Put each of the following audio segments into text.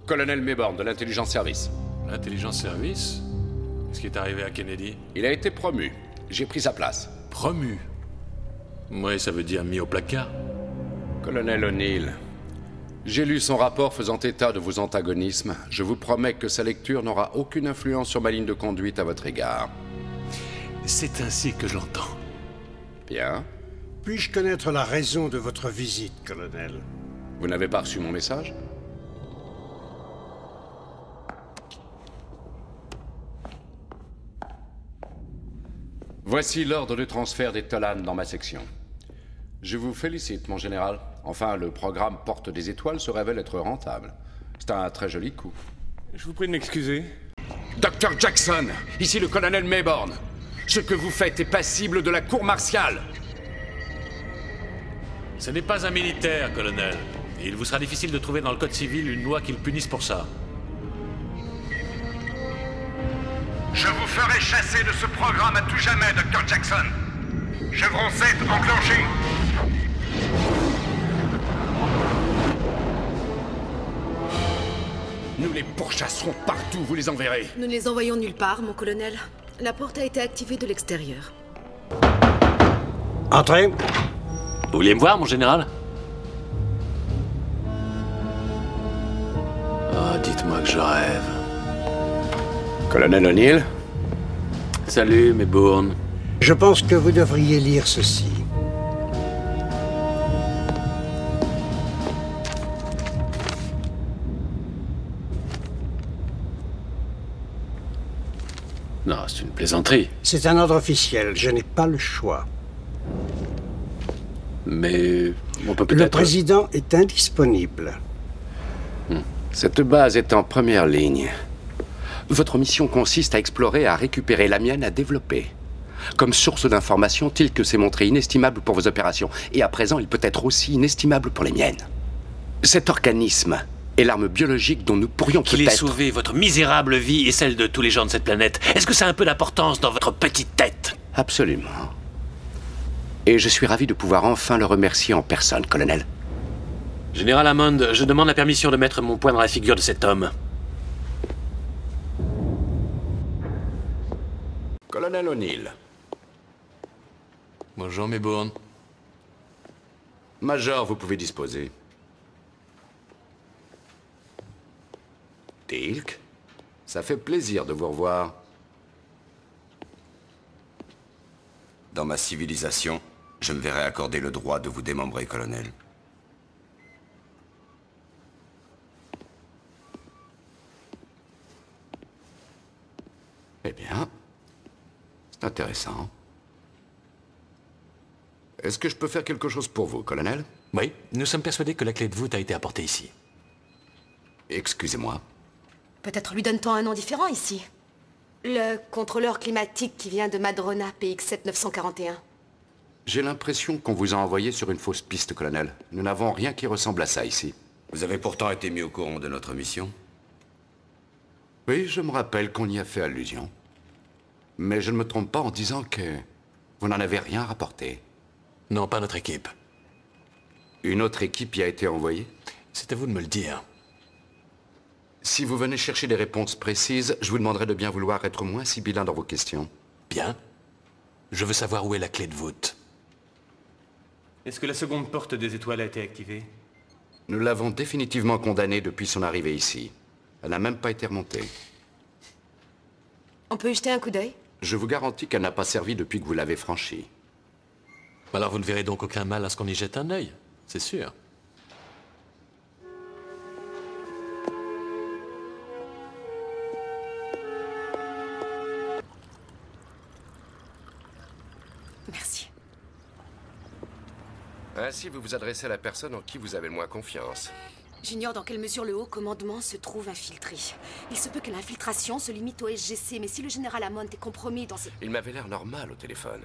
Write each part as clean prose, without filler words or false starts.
Colonel Mayborn, de l'Intelligence Service. L'Intelligence Service? Qu'est-ce qui est arrivé à Kennedy? Il a été promu. J'ai pris sa place. Promu? Oui, ça veut dire mis au placard. Colonel O'Neill, j'ai lu son rapport faisant état de vos antagonismes. Je vous promets que sa lecture n'aura aucune influence sur ma ligne de conduite à votre égard. C'est ainsi que je l'entends. Bien. Puis-je connaître la raison de votre visite, colonel? Vous n'avez pas reçu mon message? Voici l'ordre de transfert des Tolan dans ma section. Je vous félicite, mon général. Enfin, le programme Porte des Étoiles se révèle être rentable. C'est un très joli coup. Je vous prie de m'excuser. Dr. Jackson, ici le colonel Mayborn. Ce que vous faites est passible de la cour martiale. Ce n'est pas un militaire, colonel. Et il vous sera difficile de trouver dans le Code civil une loi qui le punisse pour ça. Je vous ferai chasser de ce programme à tout jamais, Dr. Jackson. Chevron 7 enclenché. Nous les pourchasserons partout, vous les enverrez. Nous ne les envoyons nulle part, mon colonel. La porte a été activée de l'extérieur. Entrez. Vous vouliez me voir, mon général? Oh, dites-moi que je rêve. Colonel O'Neill? Salut, Mayborn. Je pense que vous devriez lire ceci. Non, c'est une plaisanterie. C'est un ordre officiel, je n'ai pas le choix. Mais on peut peut-être... Le président est indisponible. Cette base est en première ligne. Votre mission consiste à explorer et à récupérer la mienne à développer. Comme source d'information, Teal'c s'est montré inestimable pour vos opérations. Et à présent, il peut être aussi inestimable pour les miennes. Cet organisme est l'arme biologique dont nous pourrions Qu'il ait peut-être... sauvé votre misérable vie et celle de tous les gens de cette planète. Est-ce que ça a un peu d'importance dans votre petite tête? Absolument. Et je suis ravi de pouvoir enfin le remercier en personne, colonel. Général Hammond, je demande la permission de mettre mon poing dans la figure de cet homme. Colonel O'Neill. Bonjour, Mayborn. Major, vous pouvez disposer. Teal'c, ça fait plaisir de vous revoir. Dans ma civilisation, je me verrai accorder le droit de vous démembrer, colonel. Eh bien, c'est intéressant. Est-ce que je peux faire quelque chose pour vous, colonel? Oui, nous sommes persuadés que la clé de voûte a été apportée ici. Excusez-moi. Peut-être lui donne-t-on un nom différent ici. Le contrôleur climatique qui vient de Madrona, PX 7941. J'ai l'impression qu'on vous a envoyé sur une fausse piste, colonel. Nous n'avons rien qui ressemble à ça ici. Vous avez pourtant été mis au courant de notre mission. Oui, je me rappelle qu'on y a fait allusion. Mais je ne me trompe pas en disant que vous n'en avez rien rapporté. Non, pas notre équipe. Une autre équipe y a été envoyée? C'est à vous de me le dire. Si vous venez chercher des réponses précises, je vous demanderai de bien vouloir être moins sibyllin dans vos questions. Bien. Je veux savoir où est la clé de voûte. Est-ce que la seconde porte des étoiles a été activée? Nous l'avons définitivement condamnée depuis son arrivée ici. Elle n'a même pas été remontée. On peut y jeter un coup d'œil? Je vous garantis qu'elle n'a pas servi depuis que vous l'avez franchie. Alors vous ne verrez donc aucun mal à ce qu'on y jette un œil, c'est sûr. Merci. Ainsi, vous vous adressez à la personne en qui vous avez le moins confiance. J'ignore dans quelle mesure le haut commandement se trouve infiltré. Il se peut que l'infiltration se limite au SGC, mais si le général Hammond est compromis dans ses... Il m'avait l'air normal au téléphone.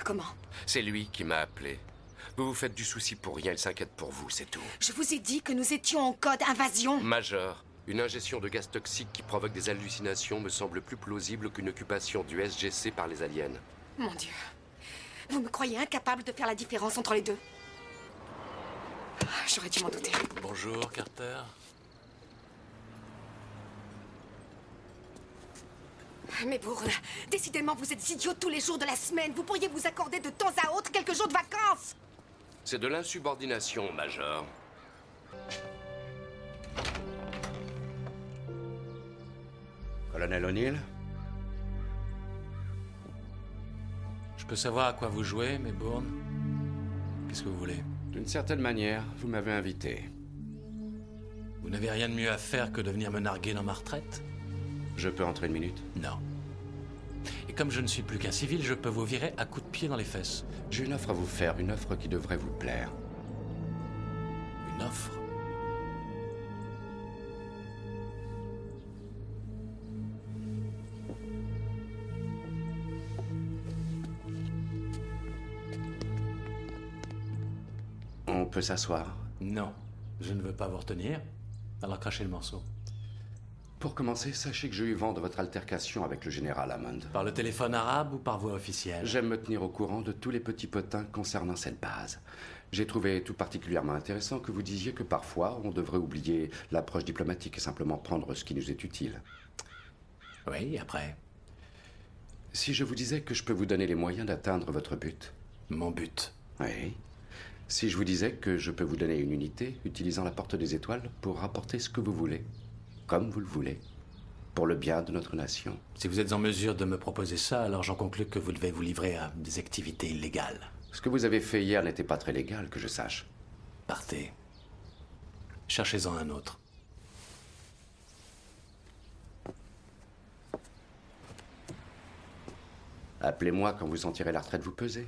Comment? C'est lui qui m'a appelé. Vous vous faites du souci pour rien, il s'inquiète pour vous, c'est tout. Je vous ai dit que nous étions en code invasion. Major, une ingestion de gaz toxique qui provoque des hallucinations me semble plus plausible qu'une occupation du SGC par les aliens. Mon Dieu. Vous me croyez incapable de faire la différence entre les deux? J'aurais dû m'en douter. Bonjour, Carter. Mais Bourne, décidément, vous êtes idiot tous les jours de la semaine. Vous pourriez vous accorder de temps à autre quelques jours de vacances. C'est de l'insubordination, Major. Colonel O'Neill? Je peux savoir à quoi vous jouez, mais Bourne? Qu'est-ce que vous voulez? D'une certaine manière, vous m'avez invité. Vous n'avez rien de mieux à faire que de venir me narguer dans ma retraite? Je peux entrer une minute? Non. Et comme je ne suis plus qu'un civil, je peux vous virer à coups de pied dans les fesses. J'ai une offre à vous faire, une offre qui devrait vous plaire. Une offre? On peut s'asseoir? Non. Je ne veux pas vous retenir. Alors crachez le morceau. Pour commencer, sachez que j'ai eu vent de votre altercation avec le général Hammond. Par le téléphone arabe ou par voie officielle? J'aime me tenir au courant de tous les petits potins concernant cette base. J'ai trouvé tout particulièrement intéressant que vous disiez que parfois, on devrait oublier l'approche diplomatique et simplement prendre ce qui nous est utile. Oui, après? Si je vous disais que je peux vous donner les moyens d'atteindre votre but? Mon but? Oui. Si je vous disais que je peux vous donner une unité utilisant la porte des étoiles pour rapporter ce que vous voulez, comme vous le voulez, pour le bien de notre nation. Si vous êtes en mesure de me proposer ça, alors j'en conclus que vous devez vous livrer à des activités illégales. Ce que vous avez fait hier n'était pas très légal, que je sache. Partez. Cherchez-en un autre. Appelez-moi quand vous sentirez la retraite vous peser.